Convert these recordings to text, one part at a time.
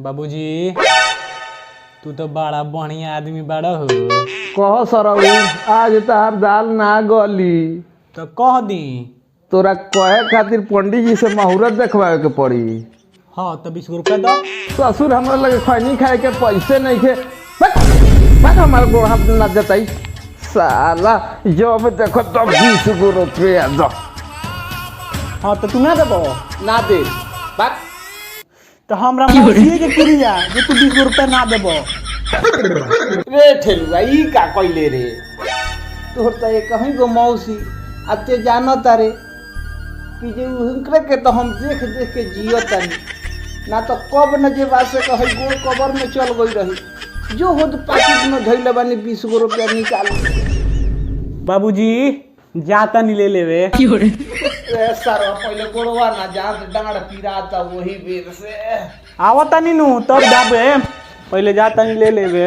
बाबूजी तू तो बड़ा बढ़िया आदमी बड़ा हो। कह सरऊ आज तार दाल ना गली तो कह दी। तोरा कहे खातिर पंडित जी से मुहूर्त देखवावे के पड़ी। हाँ तो 20 रुपया दो। ससुर हमरा लगे खैनी खाए के पैसे नहीं खे। बस हमारे गोड़ हाथ ना देताई साला जब देखो तब 20 रुपया दो। हाँ तो तू ना देबो ना दे बात तो हमरा मौसी के क्रिया जे तू 20 रुपया ना देबो। रे ठेलुआ ई का कइले रे तोहर त एक कहीं गो मौसी अते जानता रे कि जे उनकरे के तो हम देख देख के जियो तनी ना तो कब न जे बात से कहीं गोड़ कबर में चल गई रही जो हो तो पाकिट में धइले बानी 20 रुपया निकाल। बाबूजी जाता नहीं ले लेवे। ए सारा पहले गोड़वा ना जा डांड पिराता वही बेर से आवता नहीं नु तब जाबे पहले जाता नहीं ले लेवे।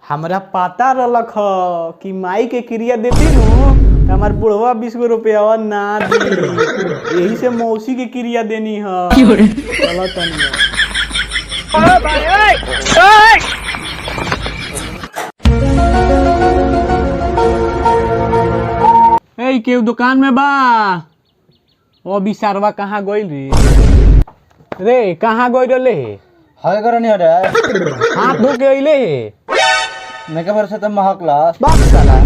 हमरा पता रहलक ह कि माई के क्रिया देती नु तो हमार बुढ़वा 20 रुपया ना दी यही से मौसी के क्रिया देनी है। चलो तनी ए केहू दुकान में बा। ओ बिसारवा कहाँ गइल रे कहाँ गइल रे हाय करनी हटे हाथ धो के अइले मैं के बार से त महकला बाप साला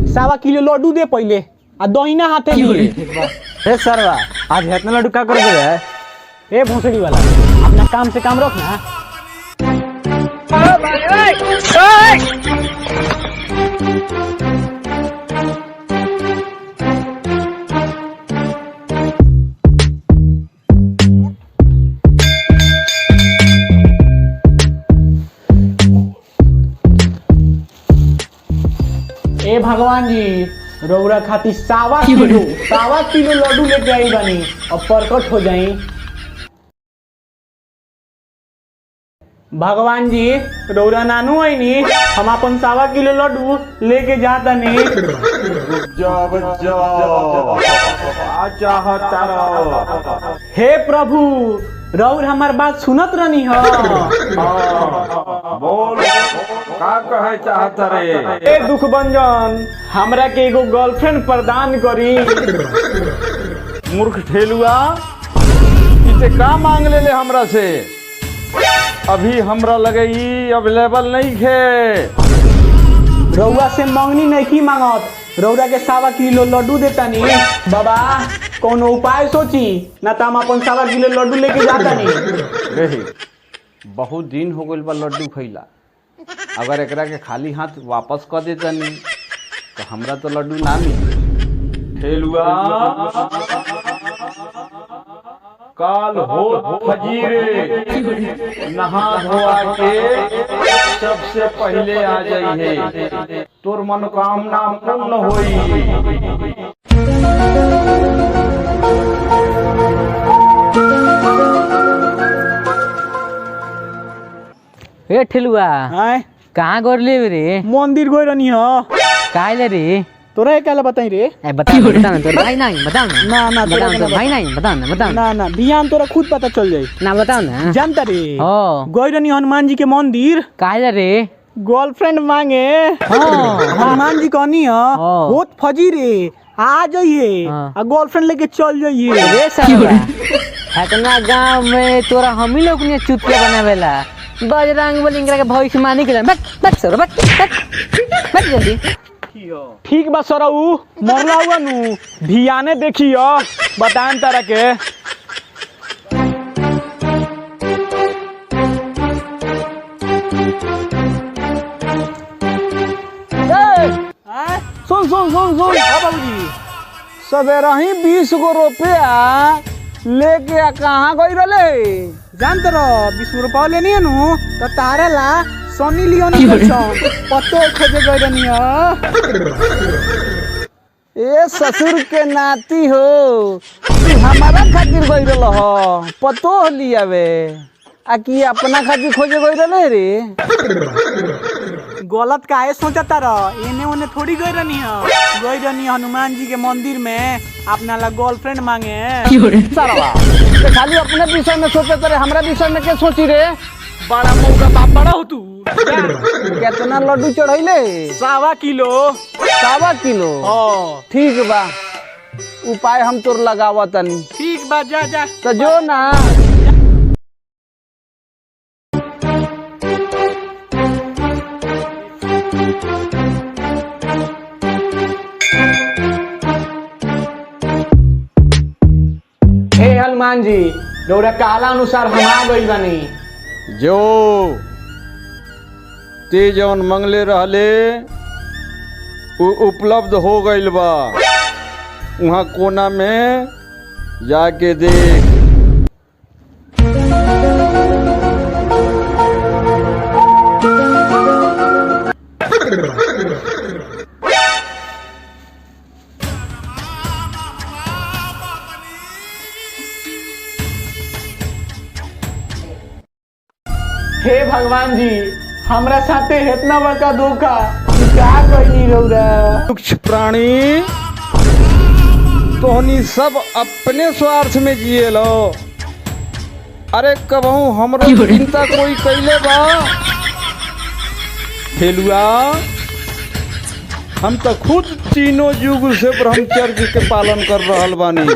1.25 किलो लड्डू दे पहले आ दहिना हाथे ए सरवा आज इतना लड्डू का कर दे ए भोसड़ी वाला अपना काम से काम रख ना। ए भगवान जी रौरा खाती 1.25 किलो लड्डू लेके आई बानी अब प्रकट हो जाई। भगवान जी रौरा नानू आई नी हम अपन 1.25 किलो लड्डू लेके जाता नी। हे प्रभु रौर हमार बात सुनत रहनी हो। बोल का कहे चाहत रे ए दुख भंजन हमरा के एगो गर्लफ्रेंड प्रदान करी। मूर्ख ठेलुआ इसे का मांग ले हमरा से अभी हमरा लगे ई अवेलेबल नहीं खे। रौआ से मंगनी नहीं की मांगत रौरा के 1.25 किलो लड्डू देता नी। बाबा कौन उपाय सोची ना तो हम अपन 1.25 किलो लड्डू लेके जाता नी। बहुत दिन हो गइल बा लड्डू खइला अगर एकरा के खाली हाथ वापस कर देता नी तो हमरा तो लड्डू ना मिली। ठेलुआ काल हो फजीरे नहा धोआ के सबसे पहले आ जाइए तोर मनोकामना पूर्ण होई। ए ठेलुआ आय कहाँ गइल रे मंदिर गई रहनी हो काहे रे तोरा एक काला बताई रे। ए बता ना तो भाई नहीं बताओ ना ना बताओ तो भाई नहीं बताओ ना ना ध्यान तोरा खुद पता चल जाई ना बताओ ना जानता रे हो गई रहनी हनुमान जी के मंदिर काहे रे गर्लफ्रेंड मांगे। हाँ हनुमान जी कहनी है बहुत फजी रे आ जाइए आ गर्लफ्रेंड लेके चल जाइए। रे सरवा इतना गांव में तोरा हम ही लोग ने चुतिया बनावेला बजरंग बली के भविष्य मानी के बट सर बट जल्दी ठीक बा सरऊ मरला हुआ नु भियाने देखियो बताएं तारा के। सुन बाबूजी सवेरा ही 20 रुपया लेके कहाँ गई रहे जानते रहो 20 रुपया लेनी है नु तो तारा ला सोनी लियोनी पतो खोजे गई रहनी ए ससुर के नाती हो तू हमारा खातिर गई रह पतो लियावे आ कि अपना खातिर खोजे गई रहे रे। गलत काहे सोचता रह? एने ओने थोड़ी गई रहनी हनुमान जी के मंदिर में अपना ला गर्लफ्रेंड मांगे। सारा ते खाली अपने विषय में सोचे तरे हमरा विषय में के सोची रे? बड़ा मौका बाप बड़ा हो तू। कितना लड्डू चढ़ैले? 1.25 किलो। 1.25 किलो? हाँ ठीक बा, उपाय हम तोर लगावा तनी। ठीक बा, जा जा तो जो ना। हे हनुमान जी, रउरा काला अनुसार हम आ गइल बानी। जो ते जौन मंगले रहले उ उपलब्ध हो गइल बा। वहाँ कोना में जाके देख। हे भगवान जी, हमरा साथे इतना बड़का धोखा का कइली रउरा? वृक्ष प्राणी तोहनी सब अपने स्वार्थ में जिए लो। अरे कबहू हमरो चिंता कोई कैले बा? फेलुआ, हम तो खुद तीनों युग से ब्रह्मचर्य के पालन कर रहल बानी।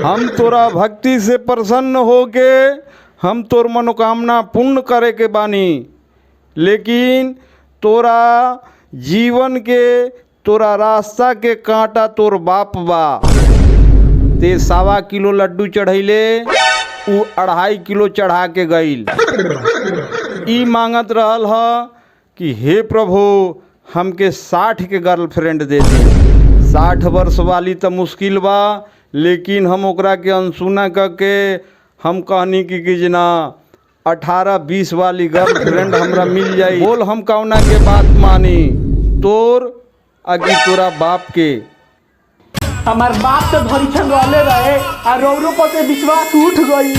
हम तोरा भक्ति से प्रसन्न होके हम तोर मनोकामना पूर्ण करे के बानी, लेकिन तोरा जीवन के तोरा रास्ता के कांटा तोर बाप बा। ते 1.25 किलो लड्डू चढ़ैले, उ 2.5 किलो चढ़ा के गईल। ई मांगत रहल ह कि हे प्रभु हमके 60 के गर्लफ्रेंड दे दी। 60 वर्ष वाली तो मुश्किल बा, लेकिन हम ओकरा के अनसुना करके हम कहनी कि जना 18-20 वाली गर्लफ्रेंड हमरा मिल जाई। बोल हम कौना के बात मानी, तोर आगे तोरा बाप के? हमार बाप तो धरी छन रहले रहे और रउरो पर विश्वास उठ गई।